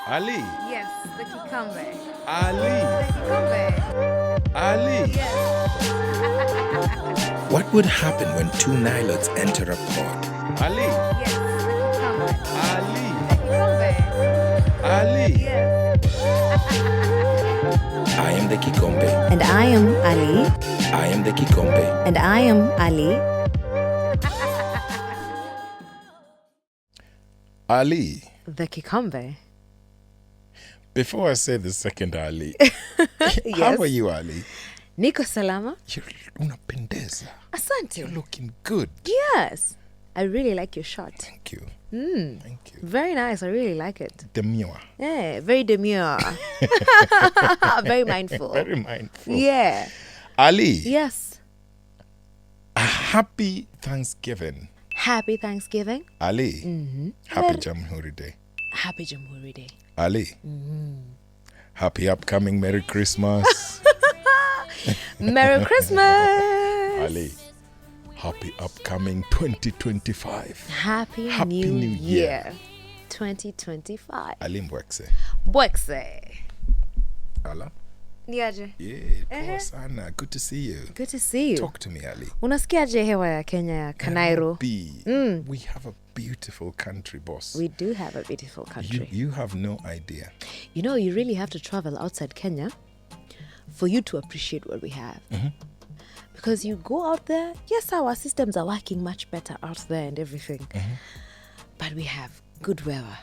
Ali. Yes, the cucumber. Ali. The cucumber. Ali. Yes. What would happen when two Nilotes enter a pod? Ali. Yes, the cucumber. Ali. The cucumber. Ali. Yes. I am the Kikombe. And I am Ali. I am the Kikombe. And I am Ali. Ali. The cucumber. Before I say the second Ali, Yes. how are you, Ali? Niko salama. You're unapendeza. Asante. You're looking good. Yes. I really like your shot. Thank you. Thank you. Very nice. I really like it. Demure. Yeah, very demure. Very mindful. Very mindful. Yeah. Ali, Yes. a happy Thanksgiving. Happy Thanksgiving. Ali, happy Jamhuri Day. Happy Jamhuri Day. Ali, happy upcoming Merry Christmas. Merry Christmas. Ali, happy upcoming 2025. Happy, Happy New New Year. Year. 2025. Ali Mbwekse. Bwekse. Ala. Niaje. Yeah, poa sana. Good to see you. Good to see you. Talk to me, Ali. Unasikiaje hewa ya Kenya ya Kanairo? We have a beautiful country, boss. We do have a beautiful country. You have no idea. You know, you really have to travel outside Kenya for you to appreciate what we have. Because you go out there, yes, our systems are working much better out there and everything. But we have good weather.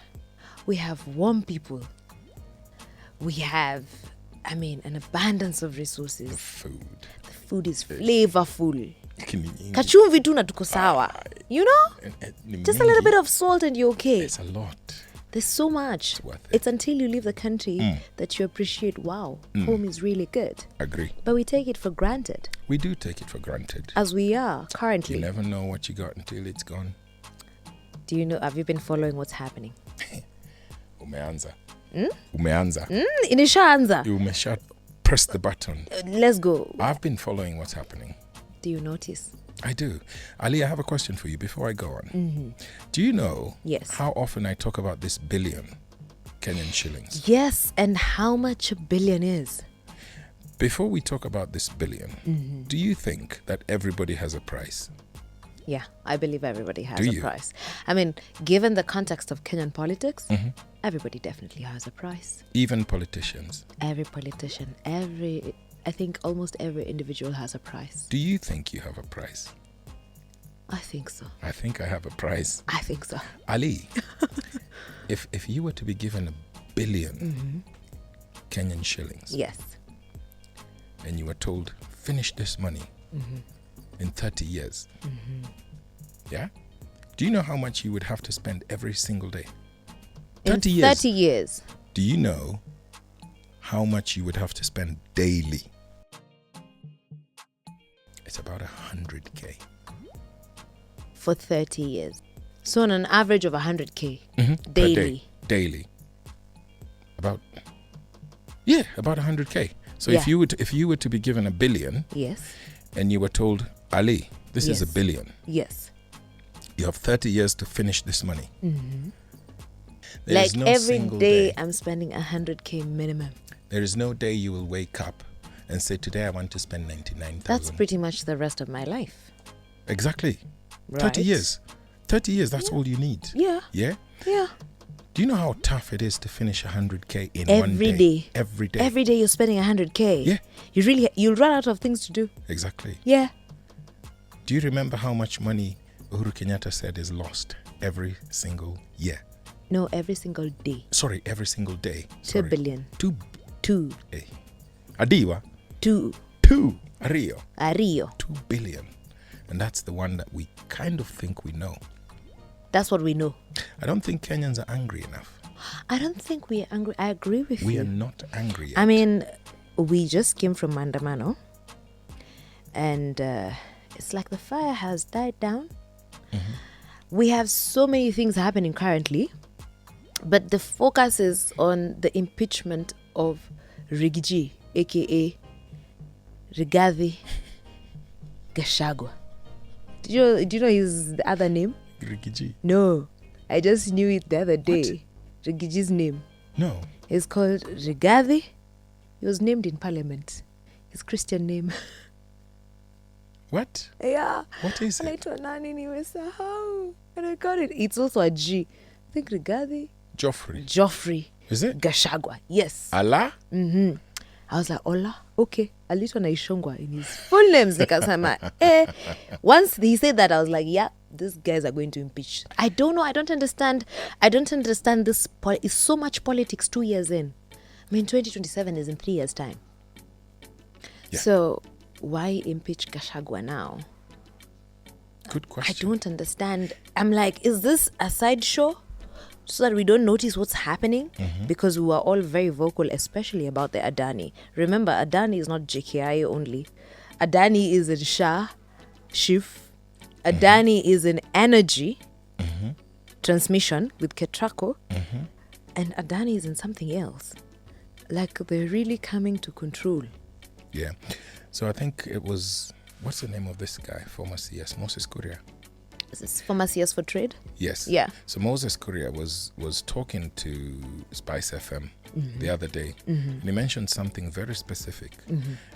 We have warm people. We have, an abundance of resources. The food. The food is flavorful. Kini- Kachumvi tu na tuko sawa. You know? Just a little bit of salt and you're okay. It's a lot. There's so much. It's worth it. It's until you leave the country that you appreciate, wow, home is really good. Agree. But we take it for granted, We do take it for granted. as we are You currently. never know what you got until it's gone. Do you know, have you been following what's happening? Umeanza. Umeanza. Inishaanza. Umesha press the button. Let's go. I've been following what's happening. Do you notice? I do. Ali, I have a question for you before I go on. Do you know Yes. how often I talk about this billion Kenyan shillings? Yes, and how much a billion is? Before we talk about this billion, do you think that everybody has a price? Yeah, I believe everybody has Do a you? price. Given the context of Kenyan politics, everybody definitely has a price. Even politicians. Every politician, I think almost every individual has a price. Do you think you have a price? I think so. I think I have a price. I think so. Ali, if you were to be given a billion Kenyan shillings Yes. and you were told, finish this money in 30 years, yeah? Do you know how much you would have to spend every single day? 30 In years. 30 years. Do you know how much you would have to spend daily? It's about 100K. For 30 years. So on an average of 100K Per daily. day. Daily. About 100K. So Yeah. if you were to be given a billion Yes. and you were told, Ali, this is a Yes. billion. Yes. You have 30 years to finish this money. There Like is no every single day, I'm spending 100K minimum. There is no day you will wake up and say, today I want to spend 99,000. That's pretty much the rest of my life. Exactly. Right? 30 years. 30 years, that's all you need. Yeah. Yeah? Yeah. Do you know how tough it is to finish 100K in one day? Every day. Every day. Every day you're spending 100K. Yeah. You'll run out of things to do. Exactly. Yeah. Do you remember how much money Uhuru Kenyatta said is lost every single year? No, every single day. Sorry, every single day. 2 Sorry. billion. 2 2. Adiwa. 2. 2. Ario. Rio. 2 billion. And that's the one that we kind of think we know. That's what we know. I don't think Kenyans are angry enough. I don't think we are angry. I agree with We you. are not angry yet. We just came from Mandamano. And it's like the fire has died down. We have so many things happening currently. But the focus is on the impeachment of Rigiji, a.k.a. Rigathi Gachagua. Do you know his other name? Rigiji. No. I just knew it the other day. Rigiji's name. No. He's called Rigathi. He was named in Parliament. His Christian name. What? Yeah. What is it? Anaitwa nani nimesahau. And I got it. It's also a G. I think Rigathi. Geoffrey. Is it? Gachagua. Yes. Allah? I was like, Ola, okay. Alitwa na Ishongwa in his full names. Nikasema, Once he said that, I was like, yeah, these guys are going to impeach. I don't know. I don't understand this. It's so much politics 2 years in. I mean, 2027 is in 3 years' time. Yeah. So why impeach Gachagua now? Good question. I don't understand. I'm like, is this a sideshow so that we don't notice what's happening? Because we were all very vocal, especially about the Adani. Remember, Adani is not JKI only. Adani is in Shif. Adani is in energy transmission with KETRACO. And Adani is in something else. Like they're really coming to control. Yeah. So I think it was, what's the name of this guy, former CS, Moses Kuria? Is this former CS for Trade? Yes. Yeah. So Moses Kuria was talking to Spice FM the other day, and he mentioned something very specific.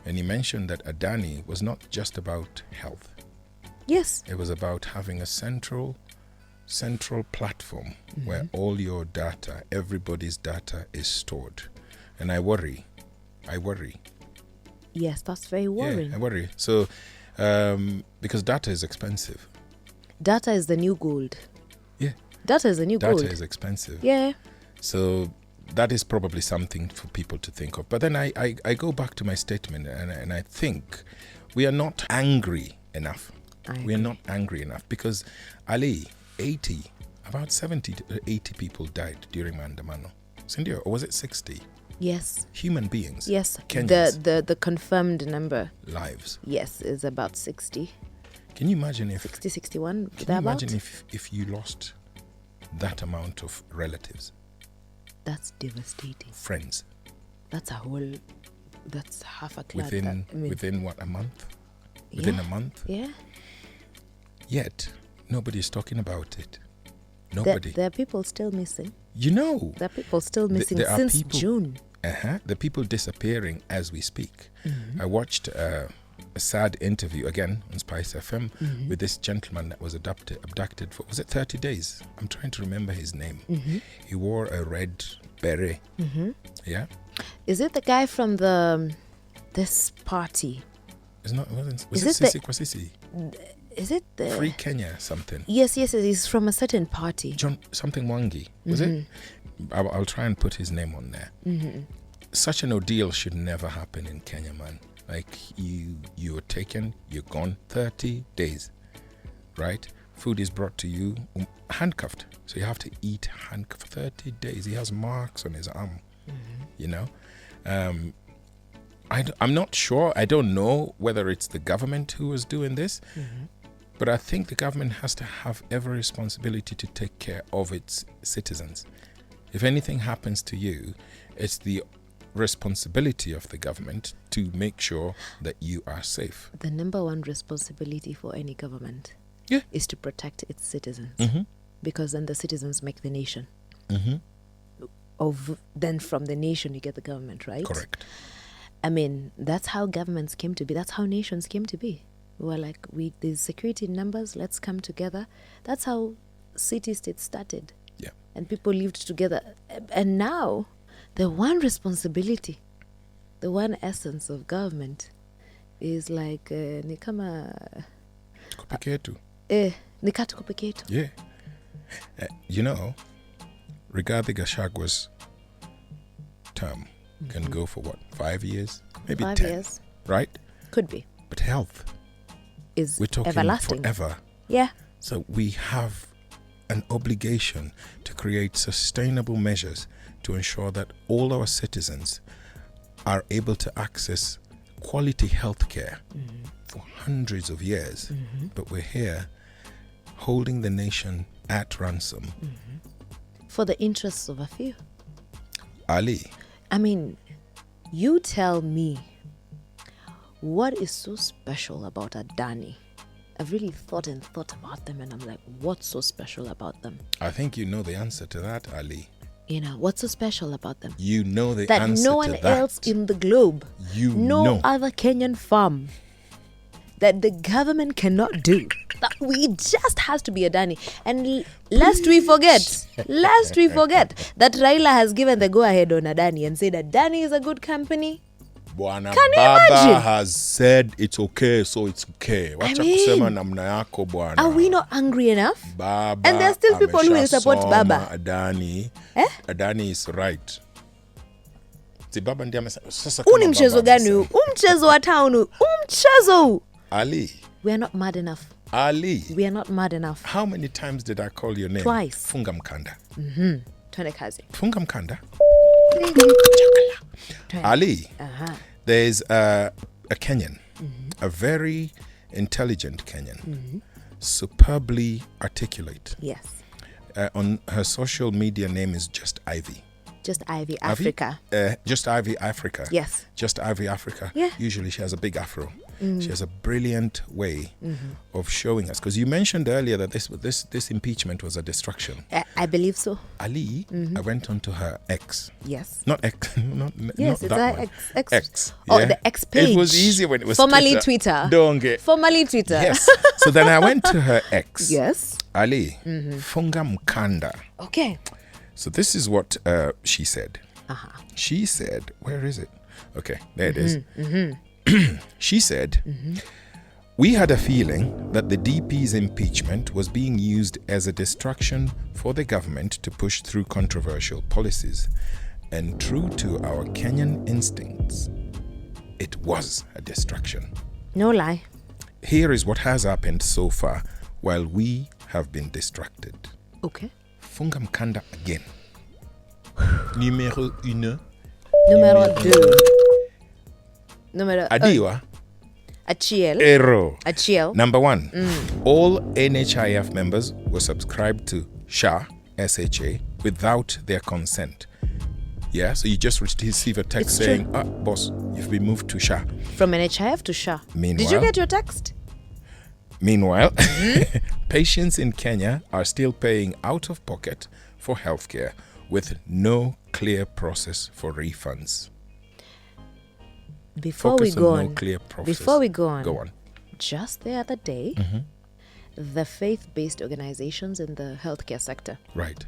And he mentioned that Adani was not just about health. Yes. It was about having a central platform where all your data, everybody's data is stored. And I worry. Yes, that's very worrying. Yeah, I worry. So, because data is expensive. Data is the new gold. Yeah. Data is the new gold. Data is expensive. Yeah. So that is probably something for people to think of. But then I go back to my statement and I think we are not angry enough. We are not angry enough because Ali, about 70 to 80 people died during Mandamano. Sindio, or was it 60? Yes. Human beings. Yes. Kenyans. The confirmed number. Lives. Yes, is about 60. Can you imagine if 60, 61? Can you imagine if you lost that amount of relatives? That's devastating. Friends. That's half a clan. Within what, a month? Within a month? Yeah. Yet, nobody's talking about it. Nobody. There are people still missing. You know. There are people still missing there since people, June. The people disappearing as we speak. I watched a sad interview again on Spice FM with this gentleman that was abducted for, was it 30 days? I'm trying to remember his name. He wore a red beret. Yeah. Is it the guy from this party? Was it Kwasisi? Is it the Free Kenya something? Yes, he's from a certain party. John something Wangi, was it? I'll try and put his name on there. Such an ordeal should never happen in Kenya, man. Like you're taken, you're gone 30 days, right? Food is brought to you handcuffed, so you have to eat handcuffed for 30 days. He has marks on his arm, you know. I'm not sure. I don't know whether it's the government who was doing this, but I think the government has to have every responsibility to take care of its citizens. If anything happens to you, it's the responsibility of the government to make sure that you are safe. The number one responsibility for any government is to protect its citizens, because then the citizens make the nation. Then from the nation you get the government, right? Correct. I mean, that's how governments came to be. That's how nations came to be. We were like, there's security in numbers, let's come together. That's how city-states started. Yeah. And people lived together. And now, the one responsibility, the one essence of government is like, ni kama... Kopiketu. Ni katu kopiketu. Yeah. You know, Rigathi Gachagua's term can go for what, 5 years, maybe 5 10 years, right? Could be. But health is we're talking everlasting. Forever. Yeah. So we have an obligation to create sustainable measures to ensure that all our citizens are able to access quality health care for hundreds of years. But we're here holding the nation at ransom for the interests of a few. Ali, I mean, you tell me, what is so special about Adani? I've really thought about them, and I'm like, what's so special about them? I think you know the answer to that, Ali. You know, what's so special about them? You know the That answer no to one that. else in the globe, no know. other Kenyan farm, that the government cannot do. That we just has to be Adani. And lest we forget that Raila has given the go-ahead on Adani and said Adani is a good company. Bwana Can you Baba imagine? has said it's okay, so it's okay. Wacha kusema namna yako bwana. Are we not angry enough? Baba And there are still people who will support ameshasoma Baba. Adani. Adani is right. Si Baba ndiye amesema. Sasa Huu ni kama mchezo Baba gani huu? amesema. Huu mchezo wa town huu? Huu mchezo huu? Ali. We are not mad enough. Ali. We are not mad enough. How many times did I call your name? Twice. Funga mkanda. Twende kazi. Funga mkanda. Twende. Ali. Aha. There's a Kenyan, a very intelligent Kenyan, superbly articulate. Yes. On her social media name is Just Ivy. Just Ivy Africa. Just Ivy Africa. Yes. Just Ivy Africa. Yeah. Usually she has a big afro. She has a brilliant way of showing us. Because you mentioned earlier that this impeachment was a distraction. I believe so. Ali, I went on to her ex. Yes. Not ex. Not Yes, not it's that a one. X. Yeah? Oh, the X page. It was easier when it was Formerly Twitter. Don't get. Formerly Twitter. Yes. So then I went to her ex. Yes. Ali, funga mkanda. Okay. So this is what she said. She said, where is it? Okay, there it is. She said, we had a feeling that the DP's impeachment was being used as a distraction for the government to push through controversial policies. And true to our Kenyan instincts, it was a distraction. No lie. Here is what has happened so far while we have been distracted. Okay. Funga mkanda again. Numéro 1. Numero 2. Numero Adiwa. Achiel. Ero. Achiel. Number 1. All NHIF members were subscribed to SHA, SHA, without their consent. Yeah, so you just receive a text It's saying, boss, you've been moved to SHA. From NHIF to SHA. Meanwhile- Did you get your text? Meanwhile, patients in Kenya are still paying out of pocket for healthcare with no clear process for refunds. Before Focus we go on on. no clear process. Before we go on. Go on. Just the other day, the faith-based organizations in the healthcare sector Right.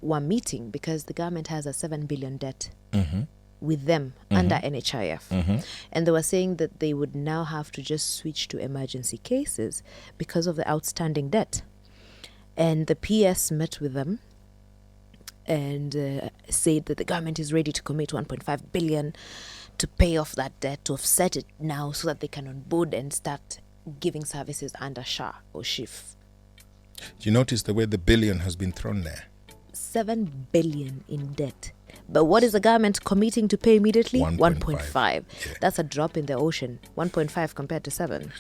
were meeting because the government has a 7 billion debt with them under NHIF. And they were saying that they would now have to just switch to emergency cases because of the outstanding debt. And the PS met with them and said that the government is ready to commit 1.5 billion to pay off that debt, to offset it now so that they can onboard and start giving services under SHA or SHIF. Do you notice the way the billion has been thrown there? 7 billion in debt. But what is the government committing to pay immediately? 1.5. Yeah. That's a drop in the ocean. 1.5 compared to 7.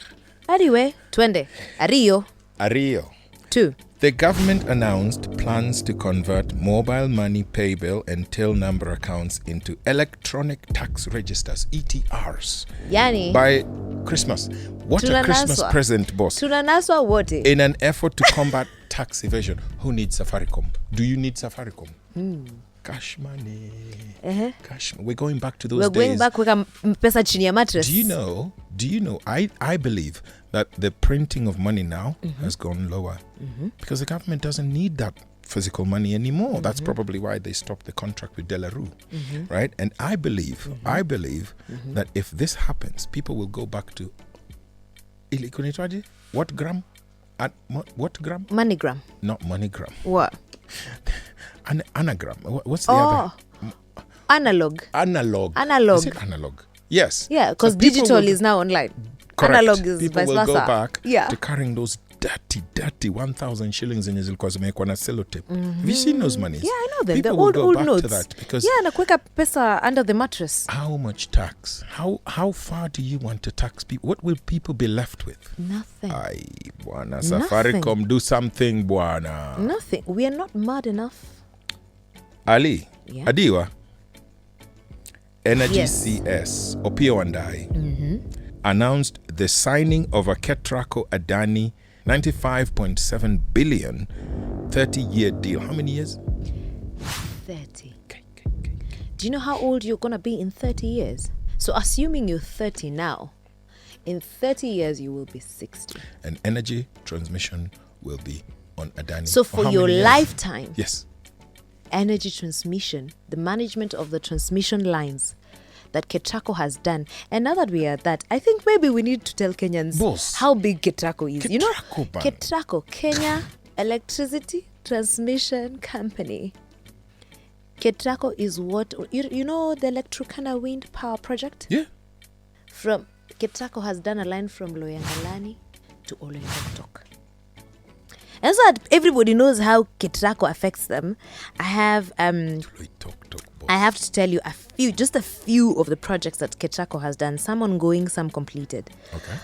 Anyway, twende. Ario. Ario. 2. The government announced plans to convert mobile money pay bill and till number accounts into electronic tax registers, ETRs, Yani, by Christmas. What a Tunanaswa. Christmas present, boss. tunanaswa wote. In an effort to combat tax evasion. Who needs Safaricom? Do you need Safaricom? Cash money. Cash. We're going back to those We're days. going back weka pesa chini ya mattress. Do you know, I believe that the printing of money now has gone lower because the government doesn't need that physical money anymore. That's probably why they stopped the contract with Delarue, right? And I believe that if this happens, people will go back to what gram? What gram? Moneygram. Not MoneyGram. What? Anagram. What's the other? Analog. Analog. Analog. Is it analog? Yes. Yeah, because So people digital will- is now online. Correct. Analog is People vice will versa. go back Yeah. to carrying those dirty 1,000 shillings zenye zilikuwa zimewekwa na sellotape. Have you seen those monies? Yeah, I know them. People The will old go back notes. to that because Yeah, na kuweka pesa under the mattress. how much tax? How far do you want to tax people? What will people be left with? Nothing. Ay, bwana, Safaricom, do something, bwana. Nothing. We are not mad enough. Ali, Yeah. Adiwa, Energy Yes. CS, Opio Wandai, announced the signing of a KETRACO Adani 95.7 billion 30-year deal. How many years? 30. Do you know how old you're going to be in 30 years? So assuming you're 30 now, in 30 years you will be 60. And energy transmission will be on Adani. So for how your many years? lifetime, Yes. energy transmission, the management of the transmission lines that KETRACO has done. And now that we are at that, I think maybe we need to tell Kenyans Boss. how big KETRACO is. You know, KETRACO, man. KETRACO, Kenya Electricity Transmission Company. KETRACO is what, you know the Electrocana wind power project? Yeah. From KETRACO has done a line from Loyangalani to Oloitoktok. And so that everybody knows how KETRACO affects them, I have to tell you just a few of the projects that KETRACO has done. Some ongoing, some completed. Okay.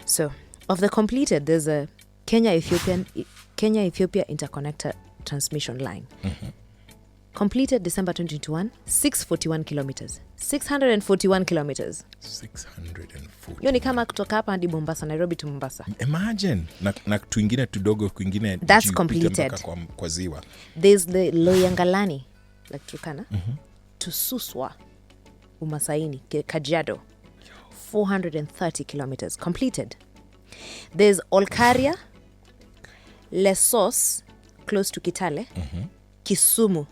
So, of the completed, there's a Kenya-Ethiopia interconnector transmission line. Mm-hmm. Completed December 2021, 641 kilometers. 641 kilometers. 640. Hiyo ni kama kutoka hapa hadi Mombasa, Nairobi to Mombasa. Imagine na tuingine tudogo kwingine. That's completed. Kwa ziwa. There's the Loyangalani, like Turkana, to Suswa, Umasaini, Kajiado. 430 kilometers. Completed. There's Olkaria, Lesos, close to Kitale, Kisumu,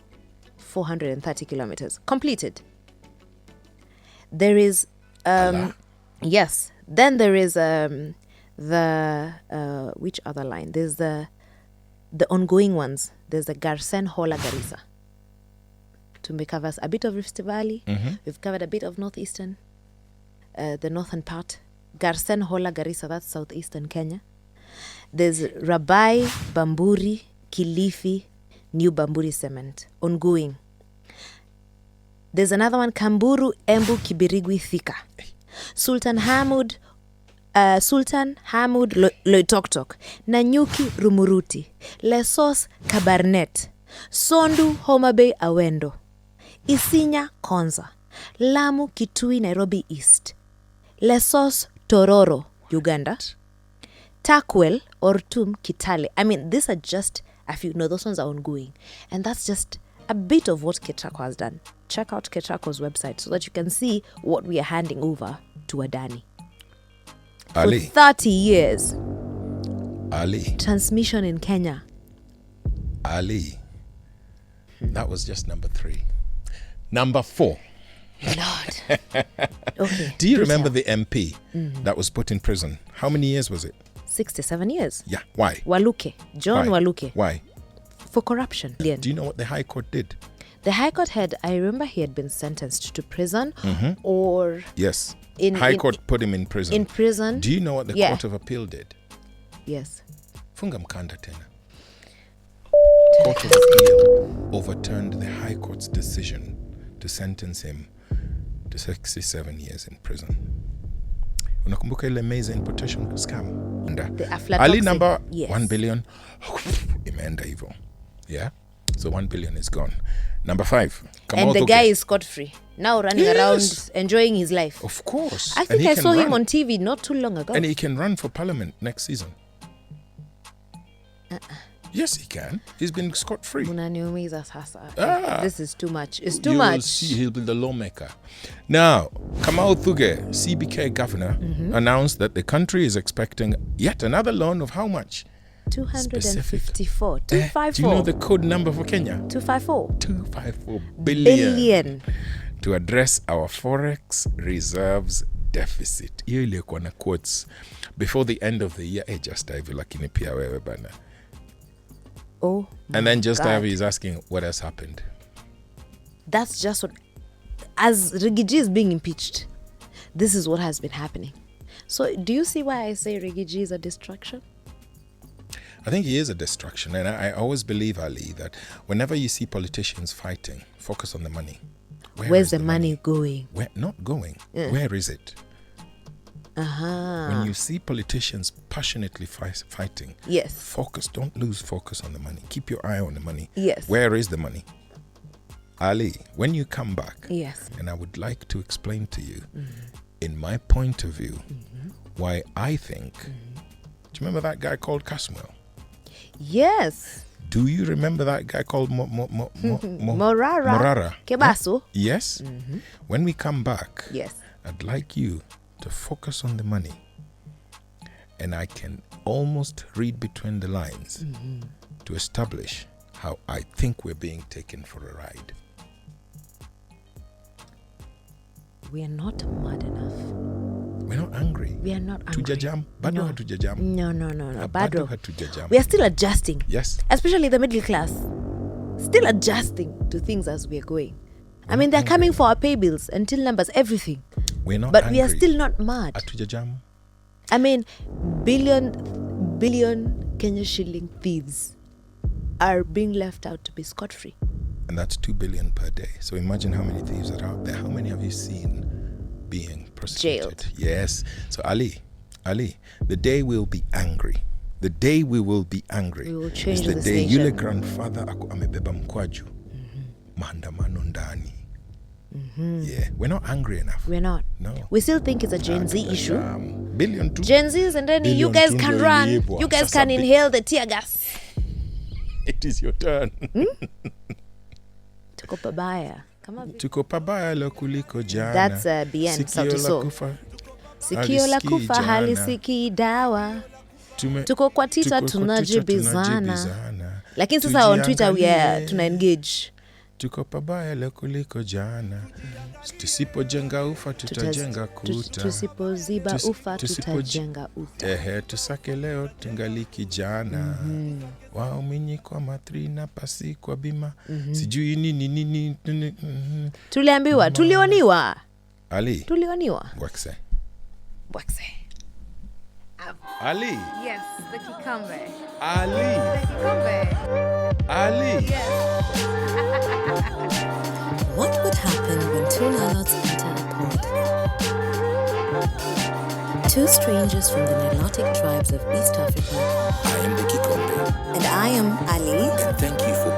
430 kilometers. Completed. There is, yes. Then there is which other line? There's the ongoing ones. There's the Garsen Hola Garissa. Tumbe covers a bit of Rift Valley. We've covered a bit of northeastern, the northern part. Garsen Hola Garissa, that's southeastern Kenya. There's Rabai, Bamburi, Kilifi, New Bamburi Cement, ongoing. There's another one, Kamburu, Embu, Kibirigwi, Thika. Sultan Hamud, Loitoktok, Nanyuki, Rumuruti, Lesos, Kabarnet, Sondu, Homa Bay, Awendo, Isinya, Konza, Lamu, Kitui, Nairobi East, Lesos, Tororo, Uganda, Takwel, Ortum, Kitale. I mean, these are just a few. No, those ones are ongoing. And that's just a bit of what KETRACO has done. Check out KETRACO's website so that you can see what we are handing over to Adani. Ali. For 30 years. Ali. Transmission in Kenya. Ali. That was just number 3. Number 4. Lord. Okay. Do you remember the MP that was put in prison? How many years was it? 67 years. Yeah. Why? Waluke. John Why? Waluke. Why? For corruption. Do you know what the High Court did? The High Court I remember he had been sentenced to prison or... Yes. High Court put him in prison. In prison. Do you know what the Court of Appeal did? Yes. Funga mkanda tena. Court of Appeal overturned the High Court's decision to sentence him to 67 years in prison. Unakumbuka ile maize importation scam? The aflatoxin. Ali number yes. 1 billion. Imeenda hivyo. Yeah? So 1 billion is gone. Number 5. And the guy is scot-free. Now running around enjoying his life. Of course. I think I saw him on TV not too long ago. And he can run for parliament next season. Yes, he can. He's been scot-free. Unaniumiza sasa. This is too much. It's too much. You will see he'll be the lawmaker. Now, Kamau Thuge, CBK governor, announced that the country is expecting yet another loan of how much? 254. 254. Do you know the code number for Kenya? 254. 254 billion. To address our forex reserves deficit. Hiyo ilikuwa na quotes before the end of the year. Just hivi lakini pia wewe bana. Oh. And then just Ivy is asking what has happened. That's just what, as Rigiji is being impeached, this is what has been happening. So do you see why I say Rigiji is a distraction? I think he is a distraction. And I always believe, Ali, that whenever you see politicians fighting, focus on the money. Where's the money going? Where, not going. Where is it? When you see politicians passionately fighting, yes, focus. Don't lose focus on the money. Keep your eye on the money. Yes. Where is the money? Ali, when you come back, yes, and I would like to explain to you, in my point of view, why I think, do you remember that guy called Caswell? Yes. Do you remember that guy called Morara. Kebaso. Yes. When we come back, Yes. I'd like you to focus on the money. And I can almost read between the lines to establish how I think we're being taken for a ride. We are not mad enough. We're not angry. We are not angry. Tujajam. Bado No. hatujajam. No. Bado Bado. hatujajam. We are still adjusting. Yes. Especially the middle class. Still adjusting to things as we're going. I mean, they're coming for our pay bills and till numbers, everything. We're not But angry. we are still not mad. Hatujajam. I mean, billion Kenya shilling thieves are being left out to be scot-free. And that's 2 billion per day. So imagine how many thieves are out there. How many have you seen being prosecuted? Jailed. Yes. So Ali, the day we'll be angry. The day we will be angry. We will change is the this day nation. yule grandfather ako amebeba mkwaju. Maandamano ndani. Yeah, we're not angry enough. We're not. No. We still think it's a Gen Z issue. Billion two. Gen Zs, and then you Billion guys tu can ndio run. iliibwa. You guys Sasa can inhale the tear gas. It is your turn. Tuko pabaya. Kama Tuko pabaya lo kuliko jana. That's BN, Sikio Sauti la Sol. kufa. Sikio la Halisikii kufa jana. halisikii dawa. Tume- Tuko kwa Twitter tuko kwa tunajibizana. tunajibizana. Lakini sasa on Twitter we are Tujiangalie. tuna engage. Tuko pabaya lo kuliko jana. Tusipojenga ufa tutajenga kuta. Tusipoziba Tusi- ufa tutajenga uta. Tusake leo tungali kijana. Waumini kwa matri na pasi kwa bima. Sijui nini. Tuliambiwa, tulioniwa. Ali, wakse. Wakse. Ali, Yes, the cucumber. Ali, The cucumber. Ali. Yes. What would happen when two Nilotes enter a pod? Two strangers from the Nilotic tribes of East Africa. I am the Kikombe, And I am Ali. and thank you for